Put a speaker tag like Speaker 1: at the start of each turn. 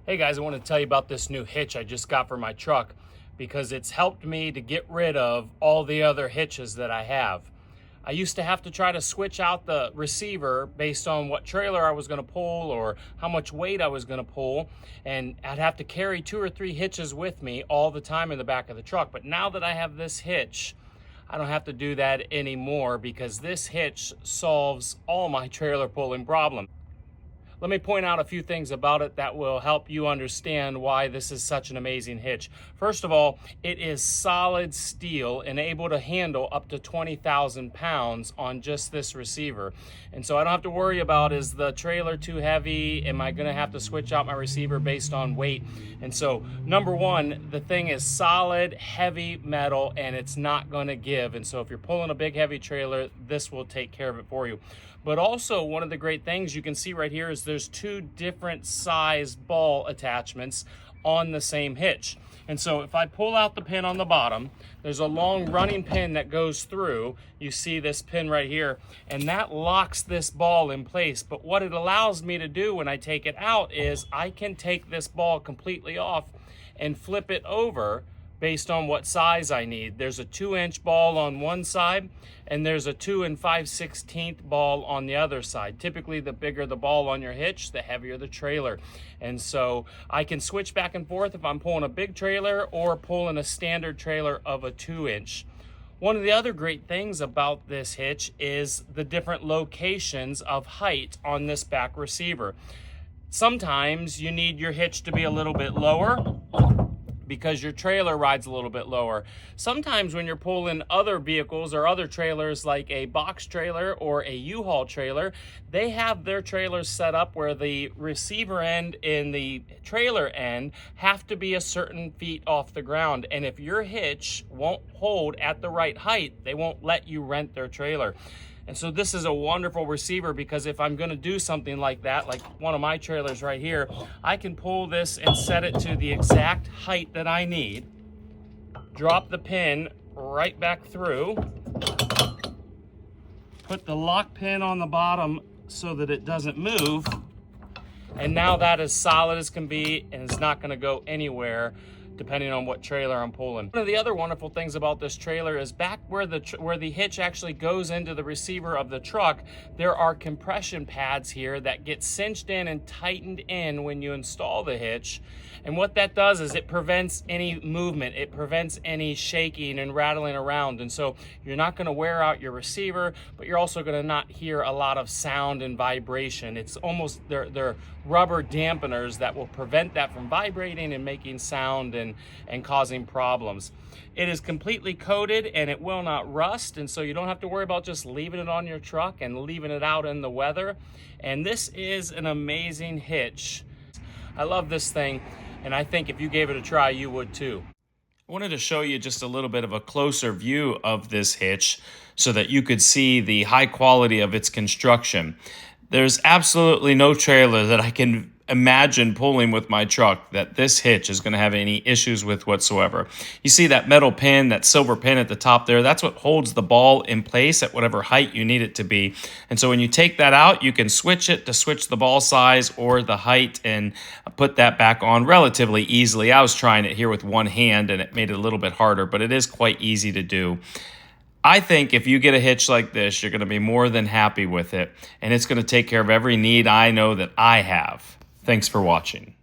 Speaker 1: Hey guys, I want to tell you about this new hitch I just got for my truck because it's helped me to get rid of all the other hitches that I have. I used to have to try to switch out the receiver based on what trailer I was going to pull or how much weight I was going to pull, and I'd have to carry 2 or 3 hitches with me all the time in the back of the truck. But now that I have this hitch, I don't have to do that anymore because this hitch solves all my trailer pulling problems. Let me point out a few things about it that will help you understand why this is such an amazing hitch. First of all, it is solid steel and able to handle up to 20,000 pounds on just this receiver. And so I don't have to worry about, is the trailer too heavy? Am I gonna have to switch out my receiver based on weight? And so number one, the thing is solid, heavy metal, and it's not gonna give. And so if you're pulling a big heavy trailer, this will take care of it for you. But also, one of the great things you can see right here is there's 2 different size ball attachments on the same hitch. And so if I pull out the pin on the bottom, there's a long running pin that goes through. You see this pin right here, and that locks this ball in place. But what it allows me to do when I take it out is I can take this ball completely off and flip it over based on what size I need. There's a 2-inch ball on one side, and there's a 2 5/16 ball on the other side. Typically, the bigger the ball on your hitch, the heavier the trailer. And so I can switch back and forth if I'm pulling a big trailer or pulling a standard trailer of a 2-inch. One of the other great things about this hitch is the different locations of height on this back receiver. Sometimes you need your hitch to be a little bit lower because your trailer rides a little bit lower. Sometimes when you're pulling other vehicles or other trailers like a box trailer or a U-Haul trailer, they have their trailers set up where the receiver end and the trailer end have to be a certain feet off the ground. And if your hitch won't hold at the right height, they won't let you rent their trailer. And so this is a wonderful receiver because if I'm gonna do something like that, like one of my trailers right here, I can pull this and set it to the exact height that I need, drop the pin right back through, put the lock pin on the bottom so that it doesn't move, and now that is solid as can be and it's not gonna go anywhere depending on what trailer I'm pulling. One of the other wonderful things about this trailer is back where the hitch actually goes into the receiver of the truck, there are compression pads here that get cinched in and tightened in when you install the hitch. And what that does is it prevents any movement. It prevents any shaking and rattling around. And so you're not gonna wear out your receiver, but you're also gonna not hear a lot of sound and vibration. It's almost, they're rubber dampeners that will prevent that from vibrating and making sound and causing problems. It is completely coated and it will not rust, and so you don't have to worry about just leaving it on your truck and leaving it out in the weather. And this is an amazing hitch. I love this thing, and I think if you gave it a try, you would too. I wanted to show you just a little bit of a closer view of this hitch so that you could see the high quality of its construction. There's absolutely no trailer that I can imagine pulling with my truck that this hitch is going to have any issues with whatsoever. You see that metal pin, that silver pin at the top there, that's what holds the ball in place at whatever height you need it to be. And so when you take that out, you can switch it to switch the ball size or the height and put that back on relatively easily. I was trying it here with one hand and it made it a little bit harder, but it is quite easy to do. I think if you get a hitch like this, you're going to be more than happy with it, and it's going to take care of every need I know that I have. Thanks for watching.